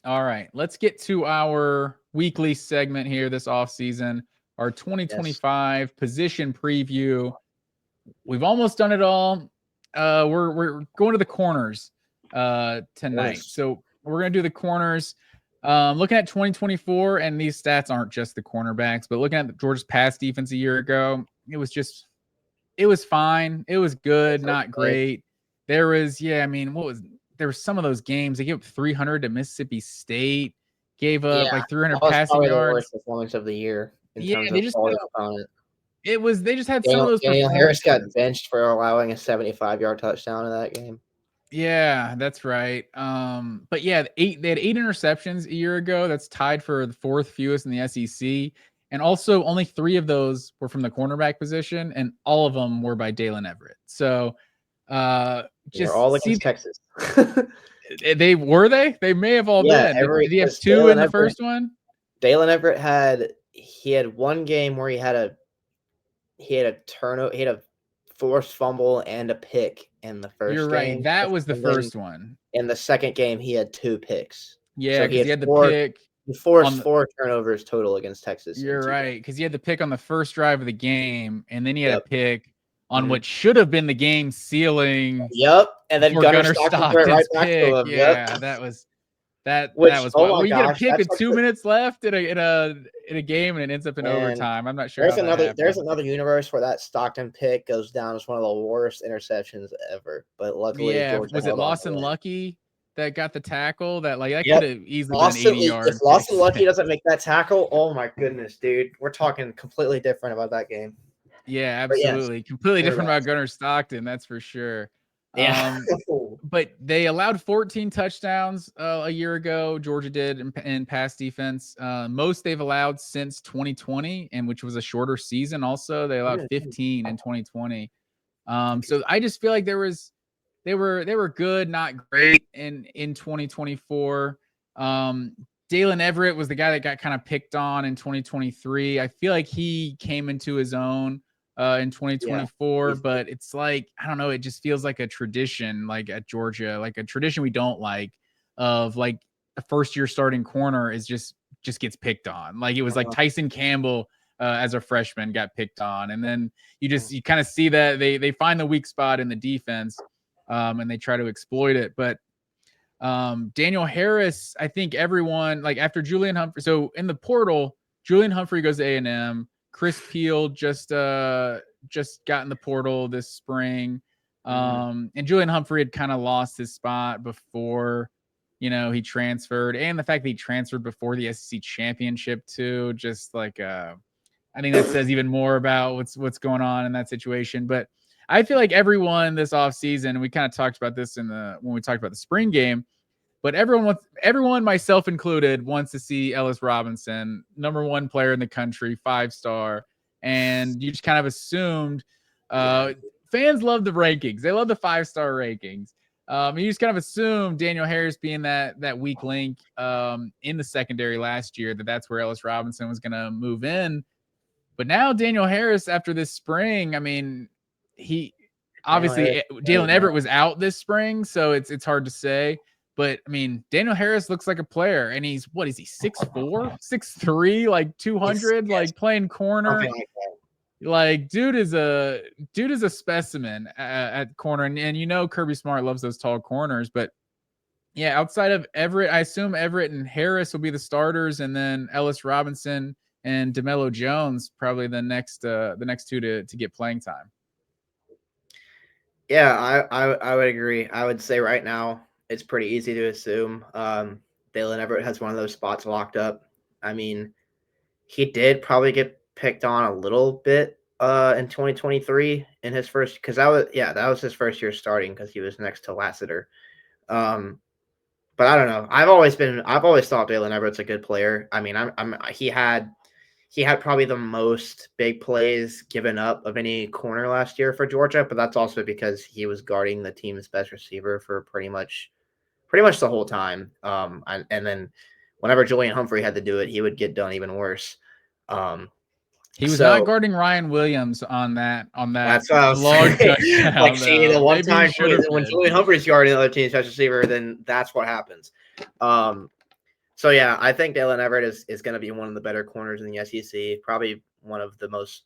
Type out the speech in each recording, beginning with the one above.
All right, let's get to our weekly segment here this offseason, our 2025 position preview. We've almost done it all. We're going to the corners tonight. So we're going to do the corners. Looking at 2024, and these stats aren't just the cornerbacks, but looking at Georgia's pass defense a year ago, it was fine. It was good, not great. There was, there were some of those games. They gave up 300 to Mississippi State, gave up like 300 passing yards. The worst performance of the year in terms of quality opponent. They just had some of those. Daniel Harris got benched for allowing a 75-yard touchdown in that game. Yeah, that's right. But yeah, they had 8 interceptions a year ago. That's tied for the 4th fewest in the SEC. And also only 3 of those were from the cornerback position, and all of them were by Dalen Everett. So just all against Texas. They may have all been. Did he have 2 in the first one? Dalen Everett had one game where he had a turnover, he had a forced fumble and a pick in the first game. You're right. That was the first one. In the second game, he had 2 picks. Yeah, because he had the pick. He forced 4 turnovers total against Texas. You're right, because he had the pick on the first drive of the game, and then he had a pick on what should have been the game sealing. Yep, and then Gunnar Stockton's right back to him. Yeah, that was that was wild. You get a pick with 2 minutes left in a game, and it ends up in overtime. I'm not sure. There's another universe where that Stockton pick goes down as one of the worst interceptions ever. But luckily, was it Lawson Lucky that got the tackle? That could have easily been 80 yards. If Lawson Lucky doesn't make that tackle, oh my goodness, dude, we're talking completely different about that game. Yeah, absolutely, completely different about Gunnar Stockton. That's for sure. Yeah. But they allowed 14 touchdowns a year ago. Georgia did in pass defense. Most they've allowed since 2020, and which was a shorter season. Also, they allowed 15 in 2020. So I just feel like they were good, not great in 2024. Dalen Everett was the guy that got kind of picked on in 2023. I feel like he came into his own in 2024, but it's like, I don't know, it just feels like a tradition, like at Georgia, like a tradition we don't like, of like a first year starting corner is just gets picked on. Like it was like Tyson Campbell as a freshman got picked on, and then you kind of see that they find the weak spot in the defense and they try to exploit it. But Daniel Harris, I think everyone, like after Julian Humphrey, so in the portal, Julian Humphrey goes to A&M. Chris Peel just got in the portal this spring. And Julian Humphrey had kind of lost his spot before, he transferred, and the fact that he transferred before the SEC championship too, just like, I think that says even more about what's going on in that situation. But I feel like everyone this offseason, we kind of talked about this when we talked about the spring game, but everyone, myself included, wants to see Ellis Robinson, number 1 player in the country, 5-star. And you just kind of assumed fans love the rankings. They love the 5-star rankings. You just kind of assumed Daniel Harris being that weak link in the secondary last year, that's where Ellis Robinson was going to move in. But now Daniel Harris, after this spring, I mean, Dalen Everett was out this spring, so it's hard to say. But I mean, Daniel Harris looks like a player, and he's 6'4", 6'3", like 200, like playing corner. Like dude is a specimen at corner, and Kirby Smart loves those tall corners. But yeah, outside of Everett, I assume Everett and Harris will be the starters, and then Ellis Robinson and DeMello Jones probably the next 2 to get playing time. Yeah, I would agree. I would say right now it's pretty easy to assume Dalen Everett has one of those spots locked up. I mean, he did probably get picked on a little bit in 2023 in his first, because that was his first year starting because he was next to Lassiter. But I don't know. I've always thought Dalen Everett's a good player. I mean, he had probably the most big plays given up of any corner last year for Georgia, but that's also because he was guarding the team's best receiver for pretty much the whole time. And then whenever Julian Humphrey had to do it, he would get done even worse. He was not guarding Ryan Williams on that. That's what I was saying. Like, see, the one time when Julian Humphrey's guarding the other team's best receiver, then that's what happens. So yeah, I think Dalen Everett is going to be one of the better corners in the SEC. Probably one of the most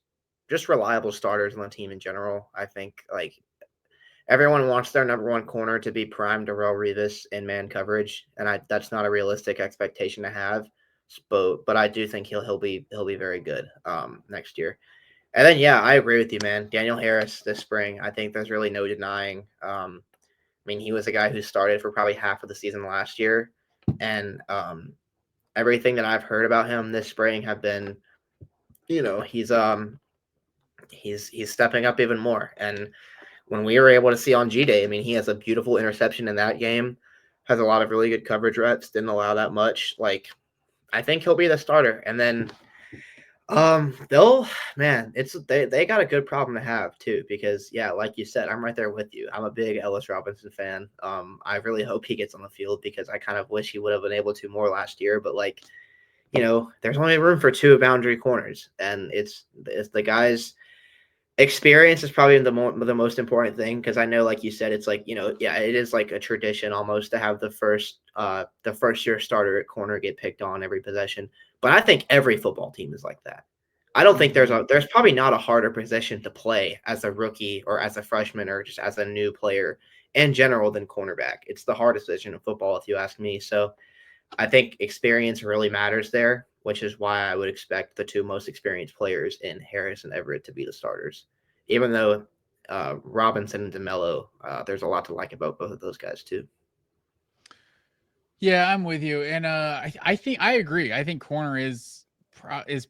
just reliable starters on the team in general. I think like everyone wants their number one corner to be primed Darrelle Revis in man coverage, and that's not a realistic expectation to have. But I do think he'll be very good next year. And then yeah, I agree with you, man. Daniel Harris this spring, I think there's really no denying. I mean, he was a guy who started for probably half of the season last year, and everything that I've heard about him this spring have been, he's stepping up even more. And when we were able to see on G Day, I mean, he has a beautiful interception in that game, has a lot of really good coverage reps, didn't allow that much. Like, I think he'll be the starter. And then they got a good problem to have too, because yeah, like you said, I'm right there with you. I'm a big Ellis Robinson fan. I really hope he gets on the field because I kind of wish he would have been able to more last year, but like, there's only room for two boundary corners, and it's the guys' experience is probably the most important thing, because I know, like you said, it's like, yeah, it is like a tradition almost to have the first year starter at corner get picked on every possession. But I think every football team is like that. I don't think there's probably not a harder position to play as a rookie or as a freshman or just as a new player in general than cornerback. It's the hardest position in football, if you ask me. So I think experience really matters there, which is why I would expect the two most experienced players in Harris and Everett to be the starters. Even though Robinson and DeMello, there's a lot to like about both of those guys too. Yeah, I'm with you, and I think I agree. I think corner is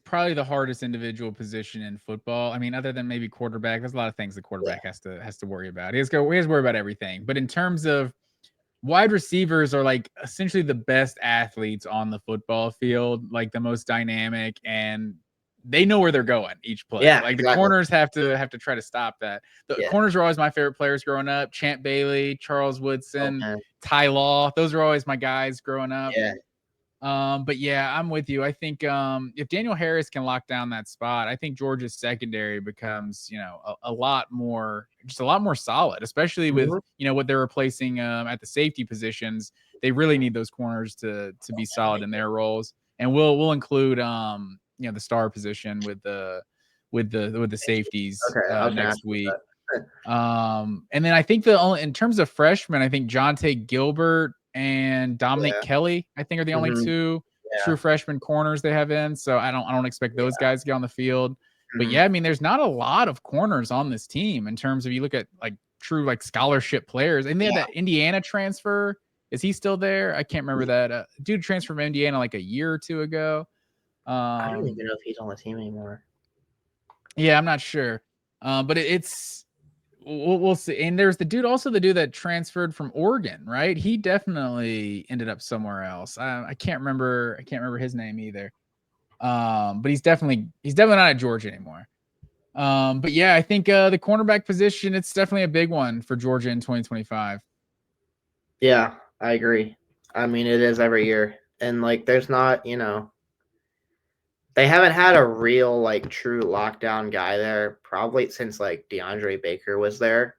probably the hardest individual position in football. I mean, other than maybe quarterback, there's a lot of things the quarterback has to worry about. He has to worry about everything. But in terms of wide receivers are like essentially the best athletes on the football field, like the most dynamic, and they know where they're going each play. Yeah, like exactly. The corners have to try to stop that. The corners are always my favorite players growing up. Champ Bailey, Charles Woodson, Ty Law. Those are always my guys growing up. Yeah. But yeah, I'm with you. I think if Daniel Harris can lock down that spot, I think Georgia's secondary becomes, a lot more solid, especially with, what they're replacing at the safety positions. They really need those corners to be solid in their roles. And we'll include the star position with the safeties next week. And then I think in terms of freshmen, I think Jonte Gilbert and Dominic Kelly, I think, are the only two true freshman corners they have in. So I don't expect those guys to get on the field. But yeah, I mean, there's not a lot of corners on this team in terms of, you look at like true like scholarship players. And they had that Indiana transfer. Is he still there? I can't remember that. Dude transferred from Indiana like a year or two ago. I don't even know if he's on the team anymore. Yeah, I'm not sure. But it's we'll see. And there's the dude that transferred from Oregon, right? He definitely ended up somewhere else. I can't remember his name either. But he's definitely not at Georgia anymore. But yeah, I think the cornerback position, it's definitely a big one for Georgia in 2025. Yeah, I agree. I mean, it is every year. And like there's not, they haven't had a real like true lockdown guy there probably since like DeAndre Baker was there.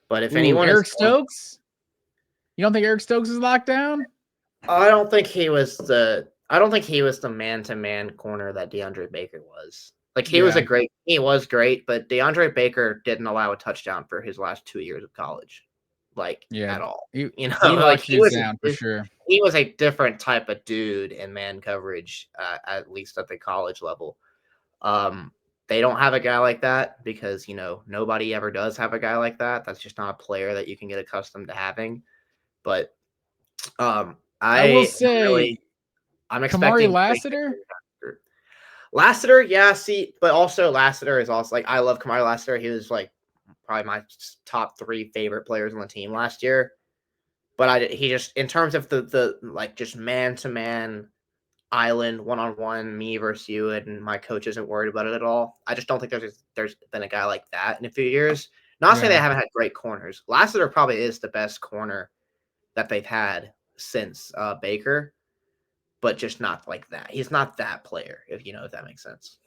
But if anyone Eric Stokes? You don't think Eric Stokes is locked down? I don't think he was the man-to-man corner that DeAndre Baker was. Like he was great, but DeAndre Baker didn't allow a touchdown for his last 2 years of college. Like at all. He was down for sure. He was a different type of dude in man coverage, at least at the college level. They don't have a guy like that because, nobody ever does have a guy like that. That's just not a player that you can get accustomed to having. But I will say, I'm expecting Kamari Lassiter. Lassiter, yeah. See, but also Lassiter is also like I love Kamari Lassiter. He was like probably my top 3 favorite players on the team last year. But he just in terms of the like just man to man island one-on-one me versus you, and my coach isn't worried about it at all. I just don't think there's been a guy like that in a few years. Not saying they haven't had great corners. Lassiter probably is the best corner that they've had since Baker, but just not like that. He's not that player, if that makes sense.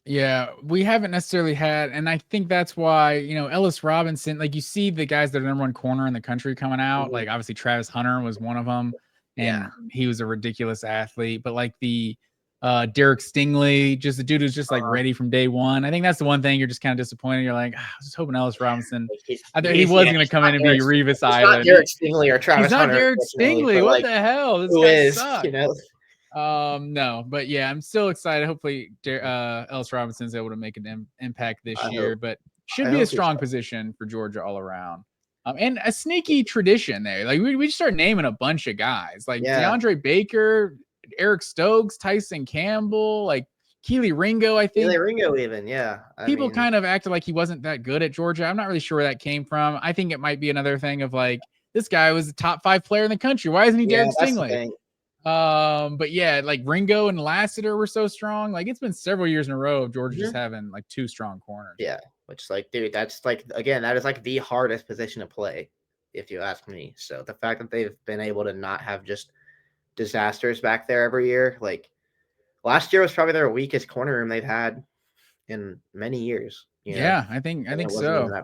Yeah, we haven't necessarily had, and I think that's why, Ellis Robinson, like you see the guys that are number one corner in the country coming out, like obviously Travis Hunter was one of them. and he was a ridiculous athlete. But like the Derek Stingley, just the dude who's just like ready from day one. I think that's the one thing you're just kind of disappointed. You're like, I was just hoping Ellis Robinson. I thought he was going to come in and be Revis Island. Derek Stingley or Travis He's not Hunter. Derek Stingley. What the hell? This guy sucks. You know? No, but yeah, I'm still excited. Hopefully, Ellis Robinson's able to make an impact this year, but should be a strong position for Georgia all around. And a sneaky tradition there. Like we just start naming a bunch of guys like DeAndre Baker, Eric Stokes, Tyson Campbell, like Keely Ringo. I think Keely Ringo even, People kind of acted like he wasn't that good at Georgia. I'm not really sure where that came from. I think it might be another thing of like, this guy was the top 5 player in the country. Why isn't he Derek Stingley? But yeah, like Ringo and Lassiter were so strong. Like it's been several years in a row of Georgia just having like 2 strong corners. Yeah, which like, dude, that's like, again, that is like the hardest position to play, if you ask me. So the fact that they've been able to not have just disasters back there every year, like last year was probably their weakest corner room they've had in many years. I think so.